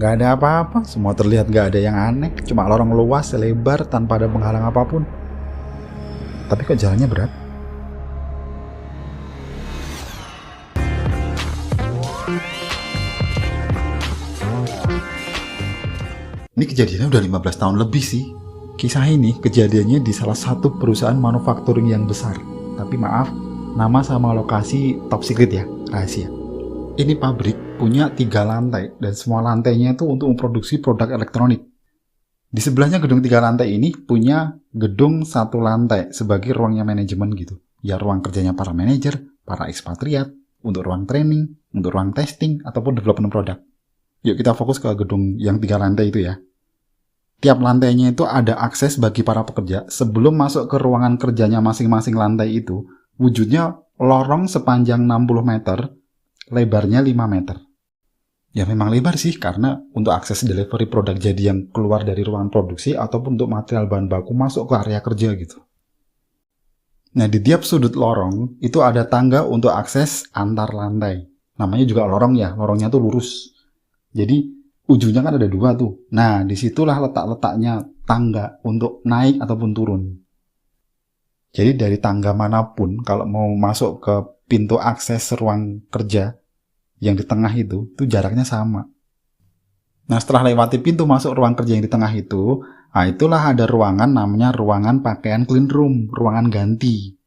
Nggak ada apa-apa, semua terlihat nggak ada yang aneh, cuma lorong luas, lebar, tanpa ada penghalang apapun. Tapi kok jalannya berat? Ini kejadiannya udah 15 tahun lebih sih. Kisah ini kejadiannya di salah satu perusahaan manufacturing yang besar. Tapi maaf, nama sama lokasi top secret ya, rahasia. Ini pabrik punya 3 lantai dan semua lantainya itu untuk memproduksi produk elektronik. Di sebelahnya gedung 3 lantai ini punya gedung 1 lantai sebagai ruangnya manajemen gitu. Ya ruang kerjanya para manajer, para ekspatriat, untuk ruang training, untuk ruang testing, ataupun development produk. Yuk kita fokus ke gedung yang 3 lantai itu ya. Tiap lantainya itu ada akses bagi para pekerja. Sebelum masuk ke ruangan kerjanya masing-masing lantai itu, wujudnya lorong sepanjang 60 meter, lebarnya 5 meter. Ya memang lebar sih, karena untuk akses delivery produk jadi yang keluar dari ruangan produksi ataupun untuk material bahan baku masuk ke area kerja gitu. Nah di tiap sudut lorong itu ada tangga untuk akses antar lantai. Namanya juga lorong ya, lorongnya tuh lurus. Jadi ujungnya kan ada 2 tuh. Nah disitulah letak-letaknya tangga untuk naik ataupun turun. Jadi dari tangga manapun kalau mau masuk ke pintu akses ruang kerja yang di tengah itu jaraknya sama. Nah setelah lewati pintu masuk ruang kerja yang di tengah itu, nah itulah ada ruangan namanya ruangan pakaian clean room, ruangan ganti.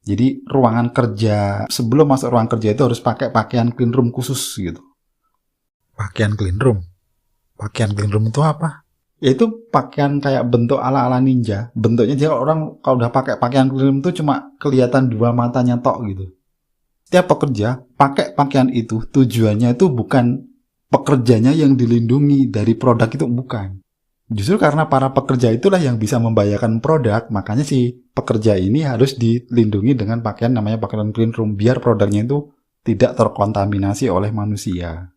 Jadi ruangan kerja, sebelum masuk ruang kerja itu harus pakai pakaian clean room khusus gitu. Pakaian clean room? Pakaian clean room itu apa? Yaitu pakaian kayak bentuk ala-ala ninja. Bentuknya dia orang kalau udah pakai pakaian clean room itu cuma kelihatan 2 matanya tok gitu. Setiap pekerja pakai pakaian itu tujuannya itu bukan pekerjanya yang dilindungi dari produk itu, bukan. Justru karena para pekerja itulah yang bisa membahayakan produk, makanya si pekerja ini harus dilindungi dengan pakaian namanya pakaian clean room biar produknya itu tidak terkontaminasi oleh manusia.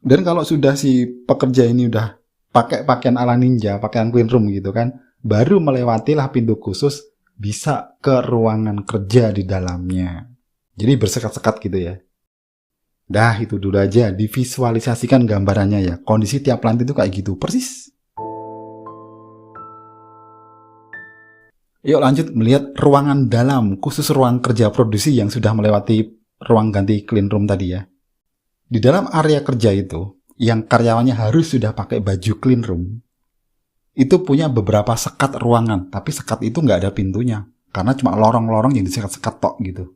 Dan kalau sudah si pekerja ini udah pakai pakaian ala ninja, pakaian clean room gitu kan, baru melewatilah pintu khusus bisa ke ruangan kerja di dalamnya. Jadi bersekat-sekat gitu ya. Dah itu dulu aja, divisualisasikan gambarannya ya. Kondisi tiap lantai itu kayak gitu, persis. Yuk lanjut melihat ruangan dalam, khusus ruang kerja produksi yang sudah melewati ruang ganti clean room tadi ya. Di dalam area kerja itu, yang karyawannya harus sudah pakai baju clean room, itu punya beberapa sekat ruangan, tapi sekat itu nggak ada pintunya, karena cuma lorong-lorong yang disekat-sekat tok gitu.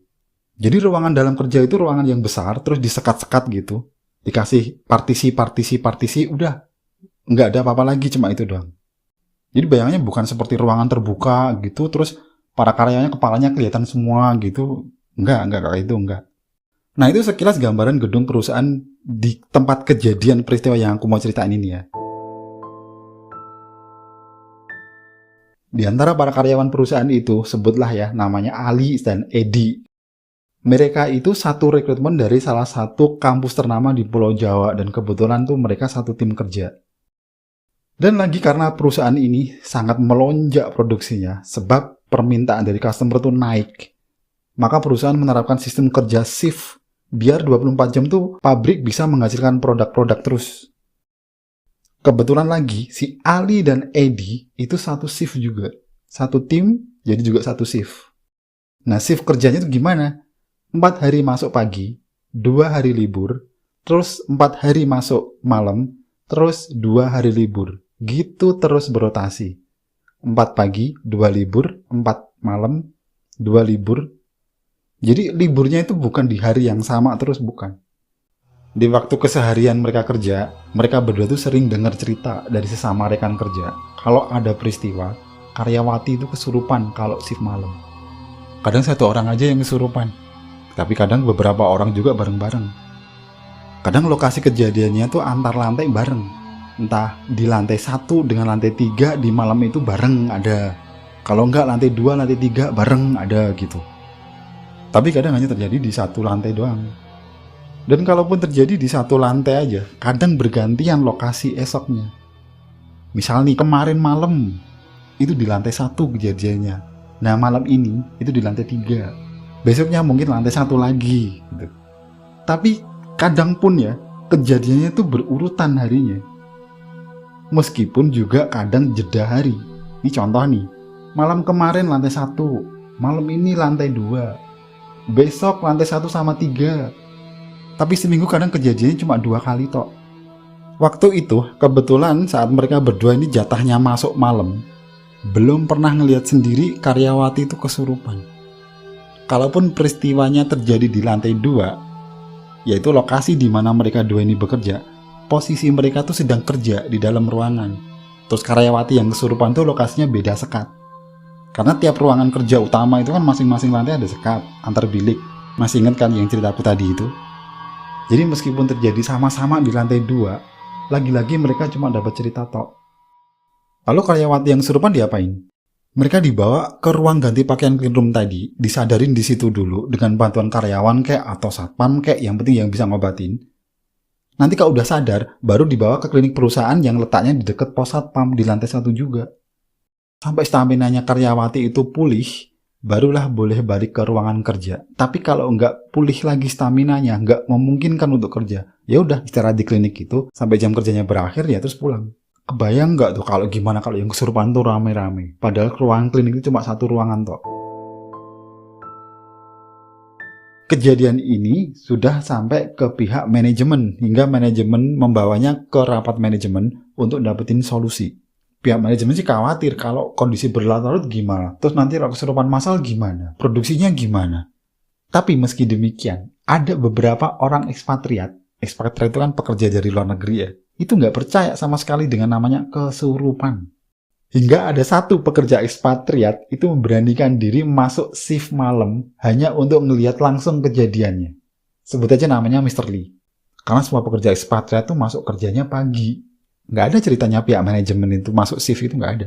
Jadi ruangan dalam kerja itu ruangan yang besar, terus disekat-sekat gitu, dikasih partisi, udah, nggak ada apa-apa lagi, cuma itu doang. Jadi bayangannya bukan seperti ruangan terbuka gitu, terus para karyawannya kepalanya kelihatan semua gitu, nggak kayak itu, nggak. Nah itu sekilas gambaran gedung perusahaan di tempat kejadian peristiwa yang aku mau ceritain ini ya. Di antara para karyawan perusahaan itu, sebutlah ya namanya Ali dan Edi. Mereka itu satu rekrutmen dari salah satu kampus ternama di Pulau Jawa dan kebetulan tuh mereka satu tim kerja. Dan lagi karena perusahaan ini sangat melonjak produksinya sebab permintaan dari customer tuh naik. Maka perusahaan menerapkan sistem kerja shift biar 24 jam tuh pabrik bisa menghasilkan produk-produk terus. Kebetulan lagi si Ali dan Edi itu satu shift juga. Satu tim jadi juga satu shift. Nah shift kerjanya tuh gimana? 4 hari masuk pagi, 2 hari libur, terus 4 hari masuk malam, terus 2 hari libur. Gitu terus berotasi. 4 pagi, 2 libur, 4 malam, 2 libur. Jadi liburnya itu bukan di hari yang sama terus, bukan. Di waktu keseharian mereka kerja, mereka berdua tuh sering dengar cerita dari sesama rekan kerja. Kalau ada peristiwa, karyawati itu kesurupan kalau shift malam. Kadang satu orang aja yang kesurupan. Tapi kadang beberapa orang juga bareng-bareng. Kadang lokasi kejadiannya tuh antar lantai bareng. Entah di lantai 1 dengan lantai 3 di malam itu bareng ada. Kalau enggak lantai 2, lantai 3 bareng ada gitu. Tapi kadang hanya terjadi di satu lantai doang. Dan kalaupun terjadi di satu lantai aja, kadang bergantian lokasi esoknya. Misal nih kemarin malam itu di lantai 1 kejadiannya. Nah malam ini itu di lantai 3. Besoknya mungkin lantai 1 lagi gitu. Tapi kadang pun ya Kejadiannya itu berurutan harinya. Meskipun juga kadang jeda hari. Ini contoh nih, malam kemarin lantai 1, malam ini lantai 2, besok lantai 1 sama 3. Tapi seminggu kadang kejadiannya cuma 2 kali tok. Waktu itu kebetulan saat mereka berdua ini jatahnya masuk malam, belum pernah ngelihat sendiri karyawati itu kesurupan. Kalaupun peristiwanya terjadi di lantai 2, yaitu lokasi di mana mereka dua ini bekerja, posisi mereka tuh sedang kerja di dalam ruangan. Terus karyawati yang kesurupan tuh lokasinya beda sekat. Karena tiap ruangan kerja utama itu kan masing-masing lantai ada sekat antar bilik. Masih ingat kan yang ceritaku tadi itu? Jadi meskipun terjadi sama-sama di lantai 2, lagi-lagi mereka cuma dapat cerita tok. Lalu karyawati yang kesurupan diapain? Mereka dibawa ke ruang ganti pakaian clean room tadi, disadarin di situ dulu dengan bantuan karyawan kek atau satpam kek, yang penting yang bisa ngobatin. Nanti kalau udah sadar, baru dibawa ke klinik perusahaan yang letaknya di dekat pos satpam di lantai 1 juga. Sampai staminanya karyawati itu pulih, barulah boleh balik ke ruangan kerja. Tapi kalau nggak pulih lagi staminanya, nggak memungkinkan untuk kerja, ya udah istirahat di klinik itu sampai jam kerjanya berakhir ya terus pulang. Kebayang nggak tuh kalau gimana kalau yang kesurupan tuh rame-rame, padahal ruangan klinik itu cuma satu ruangan tok. Kejadian ini sudah sampai ke pihak manajemen, hingga manajemen membawanya ke rapat manajemen untuk dapetin solusi. Pihak manajemen sih khawatir kalau kondisi berlarut-larut gimana, terus nanti kalau kesurupan massal gimana, produksinya gimana. Tapi meski demikian, ada beberapa orang ekspatriat itu kan pekerja dari luar negeri ya, itu nggak percaya sama sekali dengan namanya kesurupan. Hingga ada satu pekerja ekspatriat itu memberanikan diri masuk shift malam hanya untuk ngelihat langsung kejadiannya. Sebut aja namanya Mr. Lee. Karena semua pekerja ekspatriat itu masuk kerjanya pagi. Nggak ada ceritanya pihak manajemen itu masuk shift, itu nggak ada.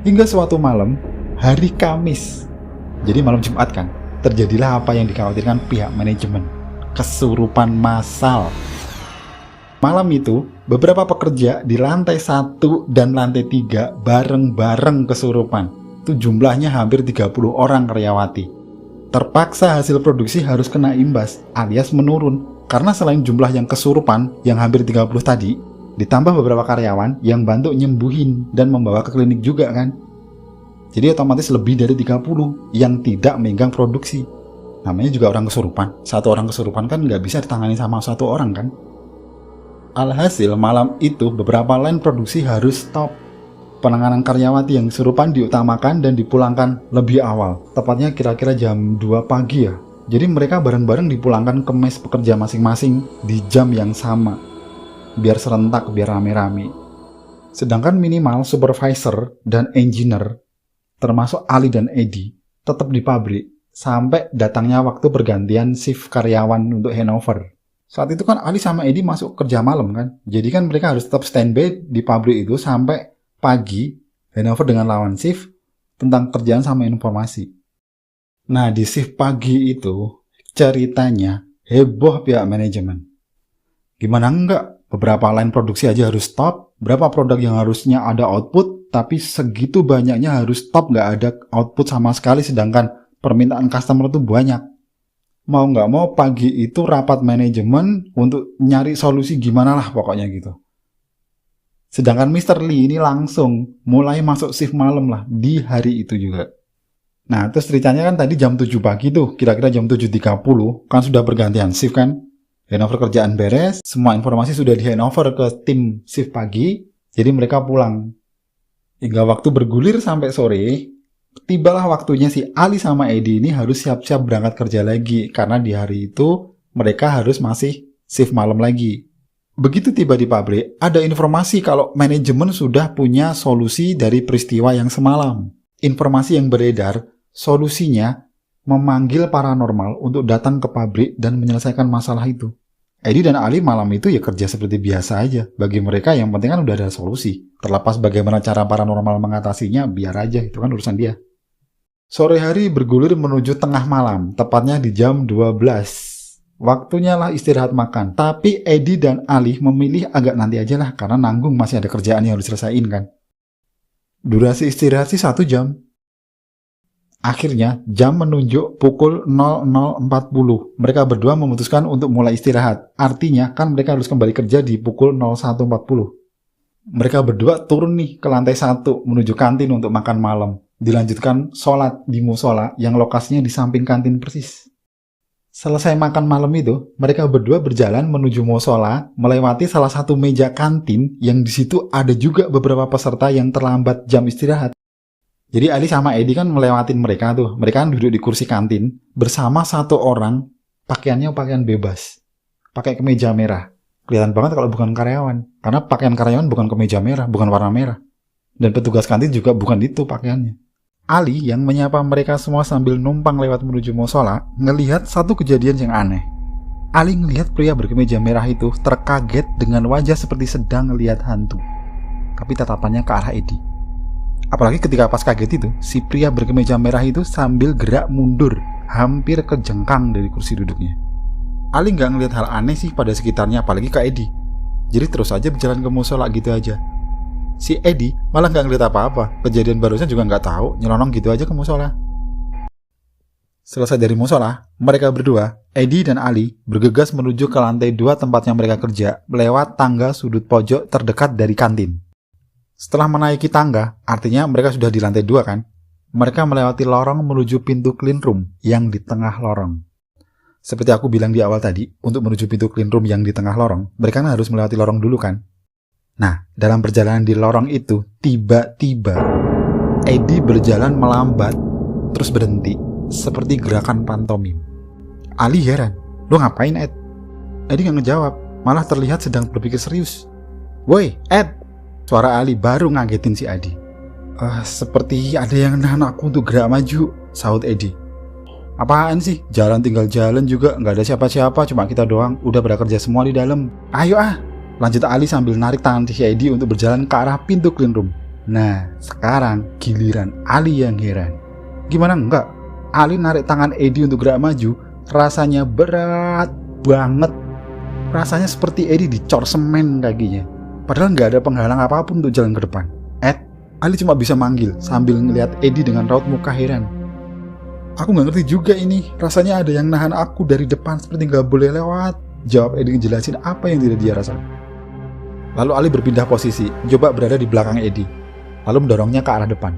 Hingga suatu malam, hari Kamis, jadi malam Jumat kan, terjadilah apa yang dikhawatirkan pihak manajemen. Kesurupan massal. Malam itu, beberapa pekerja di lantai 1 dan lantai 3 bareng-bareng kesurupan. Itu jumlahnya hampir 30 orang karyawati. Terpaksa hasil produksi harus kena imbas, alias menurun. Karena selain jumlah yang kesurupan, yang hampir 30 tadi, ditambah beberapa karyawan yang bantu nyembuhin dan membawa ke klinik juga kan. Jadi otomatis lebih dari 30 yang tidak megang produksi. Namanya juga orang kesurupan. Satu orang kesurupan kan nggak bisa ditangani sama satu orang kan. Alhasil malam itu beberapa line produksi harus stop. Penanganan karyawati yang kesurupan diutamakan dan dipulangkan lebih awal. Tepatnya kira-kira jam 2 pagi ya. Jadi mereka bareng-bareng dipulangkan ke mes pekerja masing-masing di jam yang sama. Biar serentak, biar rame-rame. Sedangkan minimal supervisor dan engineer, termasuk Ali dan Edi, tetap di pabrik sampai datangnya waktu pergantian shift karyawan untuk handover. Saat itu kan Ali sama Edi masuk kerja malam kan. Jadi kan mereka harus tetap standby di pabrik itu sampai pagi, handover dengan lawan shift tentang kerjaan sama informasi. Nah di shift pagi itu ceritanya heboh pihak manajemen. Gimana enggak? Beberapa line produksi aja harus stop. Berapa produk yang harusnya ada output, tapi segitu banyaknya harus stop, nggak ada output sama sekali, sedangkan permintaan customer itu banyak. Mau nggak mau pagi itu rapat manajemen untuk nyari solusi gimana lah pokoknya gitu. Sedangkan Mr. Lee ini langsung mulai masuk shift malam lah di hari itu juga. Nah terus ceritanya kan tadi jam 7 pagi tuh, kira-kira jam 7.30 kan sudah bergantian shift kan. Handover kerjaan beres, semua informasi sudah di handover ke tim shift pagi, jadi mereka pulang. Hingga waktu bergulir sampai sore, tibalah waktunya si Ali sama Edi ini harus siap-siap berangkat kerja lagi, karena di hari itu mereka harus masih shift malam lagi. Begitu tiba di pabrik, ada informasi kalau manajemen sudah punya solusi dari peristiwa yang semalam. Informasi yang beredar, solusinya memanggil paranormal untuk datang ke pabrik dan menyelesaikan masalah itu. Edi dan Ali malam itu ya kerja seperti biasa aja. Bagi mereka yang penting kan udah ada solusi. Terlepas bagaimana cara paranormal mengatasinya, biar aja, itu kan urusan dia. Sore hari bergulir menuju tengah malam, tepatnya di jam 12. Waktunya lah istirahat makan. Tapi Edi dan Ali memilih agak nanti aja lah, karena nanggung masih ada kerjaan yang harus diselesain kan. Durasi istirahat sih 1 jam. Akhirnya, jam menunjuk pukul 00.40. Mereka berdua memutuskan untuk mulai istirahat. Artinya, kan mereka harus kembali kerja di pukul 01.40. Mereka berdua turun nih ke lantai 1 menuju kantin untuk makan malam. Dilanjutkan sholat di musola yang lokasinya di samping kantin persis. Selesai makan malam itu, mereka berdua berjalan menuju musola, melewati salah satu meja kantin yang di situ ada juga beberapa peserta yang terlambat jam istirahat. Jadi Ali sama Edi kan melewatin mereka tuh. Mereka kan duduk di kursi kantin bersama satu orang, pakaiannya pakaian bebas. Pakai kemeja merah. Kelihatan banget kalau bukan karyawan. Karena pakaian karyawan bukan kemeja merah, bukan warna merah. Dan petugas kantin juga bukan itu pakaiannya. Ali yang menyapa mereka semua sambil numpang lewat menuju musola, ngelihat satu kejadian yang aneh. Ali ngelihat pria berkemeja merah itu terkaget dengan wajah seperti sedang ngelihat hantu. Tapi tatapannya ke arah Edi. Apalagi ketika pas kaget itu, si pria berkemeja merah itu sambil gerak mundur, hampir kejengkang dari kursi duduknya. Ali nggak ngelihat hal aneh sih pada sekitarnya, apalagi ke Edi. Jadi terus aja berjalan ke musola gitu aja. Si Edi malah nggak ngelihat apa-apa, kejadian barusan juga nggak tahu, nyelonong gitu aja ke musola. Selesai dari musola, mereka berdua, Edi dan Ali, bergegas menuju ke lantai 2 tempatnya mereka kerja, lewat tangga sudut pojok terdekat dari kantin. Setelah menaiki tangga, artinya mereka sudah di lantai 2 kan? Mereka melewati lorong menuju pintu clean room yang di tengah lorong. Seperti aku bilang di awal tadi, untuk menuju pintu clean room yang di tengah lorong, mereka harus melewati lorong dulu kan? Nah, dalam perjalanan di lorong itu, tiba-tiba Edi berjalan melambat, terus berhenti, seperti gerakan pantomim. Ali heran, "Lo ngapain, Ed?" Edi nggak ngejawab, malah terlihat sedang berpikir serius. "Woi, Ed!" Suara Ali baru ngagetin si Adi. Seperti ada yang nahan aku untuk gerak maju," sahut Edi. "Apaan sih? Jalan tinggal jalan juga, nggak ada siapa-siapa, cuma kita doang. Udah pada kerja semua di dalam. Ayo lanjut Ali sambil narik tangan si Edi untuk berjalan ke arah pintu clean room. Nah, sekarang giliran Ali yang heran. Gimana enggak? Ali narik tangan Edi untuk gerak maju, rasanya berat banget. Rasanya seperti Edi dicor semen kakinya. Padahal nggak ada penghalang apapun untuk jalan ke depan. "Ed!" Ali cuma bisa manggil sambil ngelihat Edi dengan raut muka heran. "Aku nggak ngerti juga ini. Rasanya ada yang nahan aku dari depan seperti nggak boleh lewat," jawab Edi ngejelasin apa yang tidak dia rasakan. Lalu Ali berpindah posisi, coba berada di belakang Edi, lalu mendorongnya ke arah depan.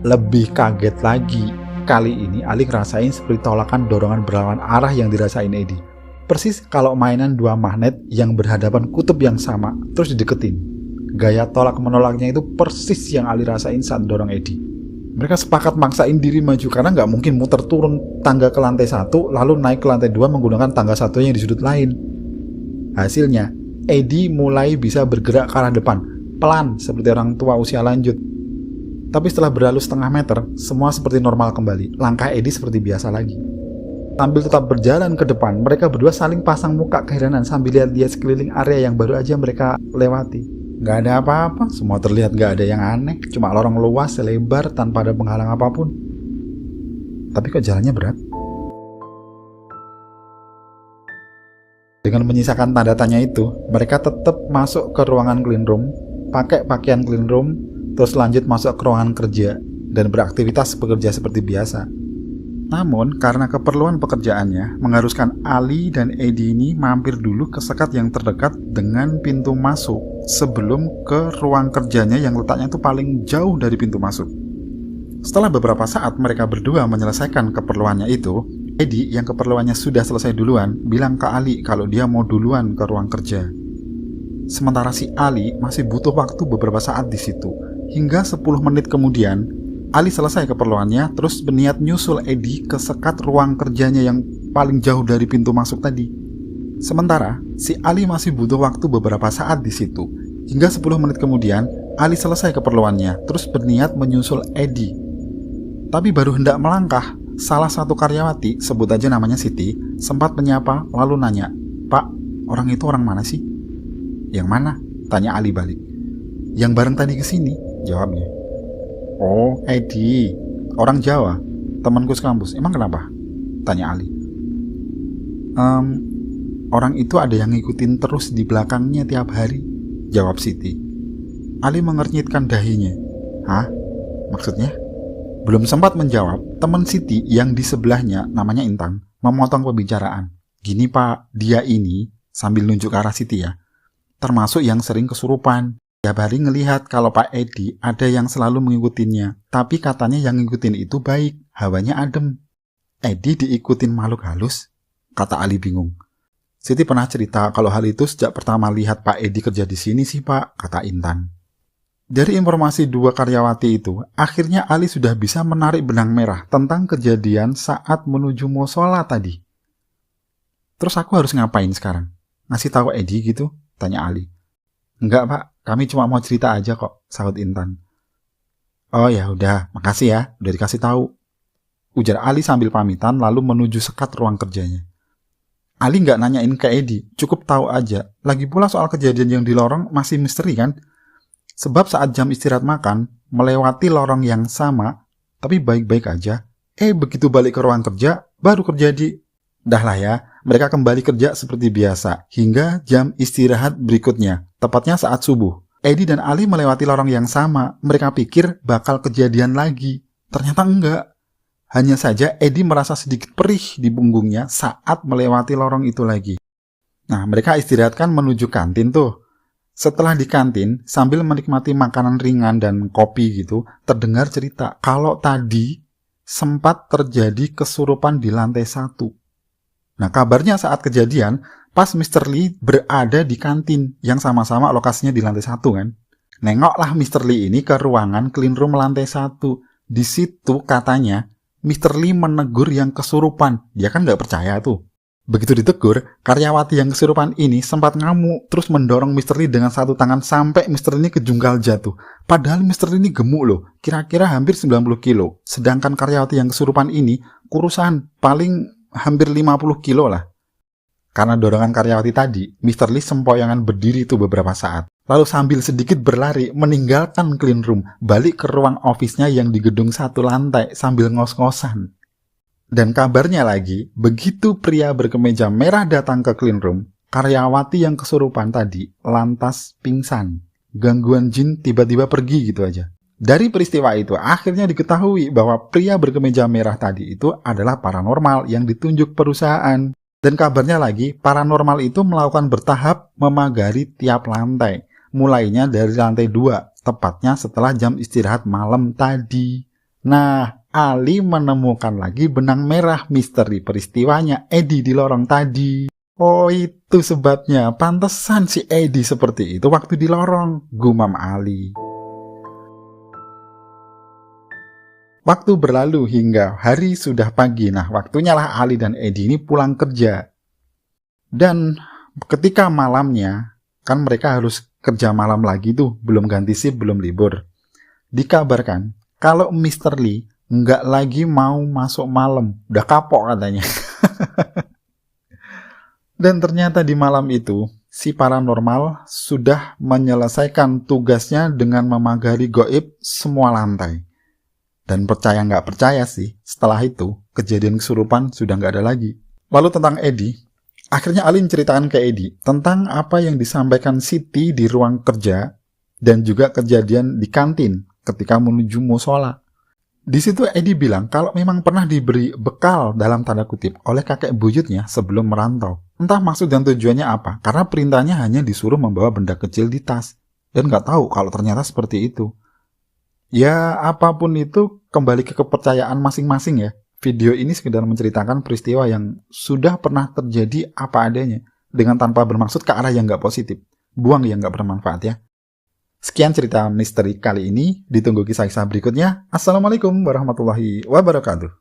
Lebih kaget lagi, kali ini Ali ngerasain seperti tolakan dorongan berlawan arah yang dirasain Edi. Persis kalau mainan dua magnet yang berhadapan kutub yang sama, terus dideketin. Gaya tolak-menolaknya itu persis yang Ali rasain saat dorong Edi. Mereka sepakat maksain diri maju karena nggak mungkin muter turun tangga ke lantai 1, lalu naik ke lantai 2 menggunakan tangga satunya di sudut lain. Hasilnya, Edi mulai bisa bergerak ke arah depan, pelan seperti orang tua usia lanjut. Tapi setelah berlalu setengah meter, semua seperti normal kembali. Langkah Edi seperti biasa lagi. Sambil tetap berjalan ke depan, mereka berdua saling pasang muka keheranan sambil lihat-lihat sekeliling area yang baru aja mereka lewati. Gak ada apa-apa, semua terlihat gak ada yang aneh, cuma lorong luas, selebar, tanpa ada penghalang apapun. Tapi kok jalannya berat? Dengan menyisakan tanda tanya itu, mereka tetap masuk ke ruangan clean room, pakai pakaian clean room, terus lanjut masuk ke ruangan kerja, dan beraktivitas bekerja seperti biasa. Namun, karena keperluan pekerjaannya, mengharuskan Ali dan Edi ini mampir dulu ke sekat yang terdekat dengan pintu masuk sebelum ke ruang kerjanya yang letaknya itu paling jauh dari pintu masuk. Setelah beberapa saat mereka berdua menyelesaikan keperluannya itu, Edi yang keperluannya sudah selesai duluan bilang ke Ali kalau dia mau duluan ke ruang kerja. Sementara si Ali masih butuh waktu beberapa saat di situ. Hingga 10 menit kemudian, Ali selesai keperluannya, terus berniat nyusul Edi ke sekat ruang kerjanya yang paling jauh dari pintu masuk tadi. Sementara, si Ali masih butuh waktu beberapa saat di situ. Hingga 10 menit kemudian, Ali selesai keperluannya, terus berniat menyusul Edi. Tapi baru hendak melangkah, salah satu karyawati, sebut aja namanya Siti, sempat menyapa lalu nanya, "Pak, orang itu orang mana sih?" "Yang mana?" tanya Ali balik. "Yang bareng tadi kesini," jawabnya. "Oh, Edi, orang Jawa, temanku sekampus. Emang kenapa?" tanya Ali. Orang itu ada yang ngikutin terus di belakangnya tiap hari," jawab Siti. Ali mengernyitkan dahinya. "Hah? Maksudnya?" Belum sempat menjawab, teman Siti yang di sebelahnya, namanya Intan, memotong pembicaraan. Gini Pak, dia ini, sambil nunjuk ke arah Siti ya, termasuk yang sering kesurupan. Tiap hari ngelihat kalau Pak Edi ada yang selalu mengikutinya, tapi katanya yang ngikutin itu baik, hawanya adem. Edi diikutin makhluk halus? Kata Ali bingung. Siti pernah cerita kalau hal itu sejak pertama lihat Pak Edi kerja di sini sih Pak, kata Intan. Dari informasi dua karyawati itu, akhirnya Ali sudah bisa menarik benang merah tentang kejadian saat menuju musola tadi. Terus aku harus ngapain sekarang? Ngasih tahu Edi gitu? Tanya Ali. Enggak Pak, kami cuma mau cerita aja kok, sahut Intan. Oh ya udah, makasih ya, udah dikasih tahu. Ujar Ali sambil pamitan lalu menuju sekat ruang kerjanya. Ali nggak nanyain ke Edi, cukup tahu aja. Lagi pula soal kejadian yang di lorong masih misteri kan? Sebab saat jam istirahat makan, melewati lorong yang sama, tapi baik-baik aja. Begitu balik ke ruang kerja, baru terjadi. Dah lah ya, mereka kembali kerja seperti biasa, hingga jam istirahat berikutnya, tepatnya saat subuh. Edi dan Ali melewati lorong yang sama, mereka pikir bakal kejadian lagi. Ternyata enggak. Hanya saja Edi merasa sedikit perih di punggungnya saat melewati lorong itu lagi. Nah, mereka istirahatkan menuju kantin tuh. Setelah di kantin, sambil menikmati makanan ringan dan kopi gitu, terdengar cerita kalau tadi sempat terjadi kesurupan di lantai 1. Nah, kabarnya saat kejadian, pas Mr. Lee berada di kantin yang sama-sama lokasinya di lantai 1 kan. Nengoklah Mr. Lee ini ke ruangan clean room lantai 1. Di situ katanya, Mr. Lee menegur yang kesurupan. Dia kan nggak percaya tuh. Begitu ditegur, karyawati yang kesurupan ini sempat ngamuk, terus mendorong Mr. Lee dengan satu tangan sampai Mr. Lee kejungkal jatuh. Padahal Mr. Lee ini gemuk loh, kira-kira hampir 90 kilo. Sedangkan karyawati yang kesurupan ini kurusan, paling hampir 50 kilo lah. Karena dorongan karyawati tadi, Mr. Lee sempoyongan berdiri tuh beberapa saat. Lalu sambil sedikit berlari, meninggalkan clean room, balik ke ruang office-nya yang di gedung 1 lantai sambil ngos-ngosan. Dan kabarnya lagi, begitu pria berkemeja merah datang ke clean room, karyawati yang kesurupan tadi lantas pingsan. Gangguan jin tiba-tiba pergi gitu aja. Dari peristiwa itu, akhirnya diketahui bahwa pria berkemeja merah tadi itu adalah paranormal yang ditunjuk perusahaan. Dan kabarnya lagi, paranormal itu melakukan bertahap memagari tiap lantai. Mulainya dari lantai 2, tepatnya setelah jam istirahat malam tadi. Nah, Ali menemukan lagi benang merah misteri peristiwanya Edi di lorong tadi. Oh, itu sebabnya. Pantesan si Edi seperti itu waktu di lorong, gumam Ali. Waktu berlalu hingga hari sudah pagi. Nah, waktunya lah Ali dan Edi ini pulang kerja. Dan ketika malamnya, kan mereka harus kerja malam lagi tuh, belum ganti shift, belum libur. Dikabarkan, kalau Mr. Lee nggak lagi mau masuk malam, udah kapok katanya. Dan ternyata di malam itu, si paranormal sudah menyelesaikan tugasnya dengan memagari gaib semua lantai. Dan percaya nggak percaya sih, setelah itu, kejadian kesurupan sudah nggak ada lagi. Lalu tentang Edi, akhirnya Ali menceritakan ke Edi tentang apa yang disampaikan Siti di ruang kerja, dan juga kejadian di kantin ketika menuju musola. Di situ Edi bilang kalau memang pernah diberi bekal dalam tanda kutip oleh kakek buyutnya sebelum merantau. Entah maksud dan tujuannya apa, karena perintahnya hanya disuruh membawa benda kecil di tas. Dan nggak tahu kalau ternyata seperti itu. Ya, apapun itu kembali ke kepercayaan masing-masing ya. Video ini sekedar menceritakan peristiwa yang sudah pernah terjadi apa adanya, dengan tanpa bermaksud ke arah yang nggak positif. Buang yang nggak bermanfaat ya. Sekian cerita misteri kali ini, ditunggu kisah-kisah berikutnya. Assalamualaikum warahmatullahi wabarakatuh.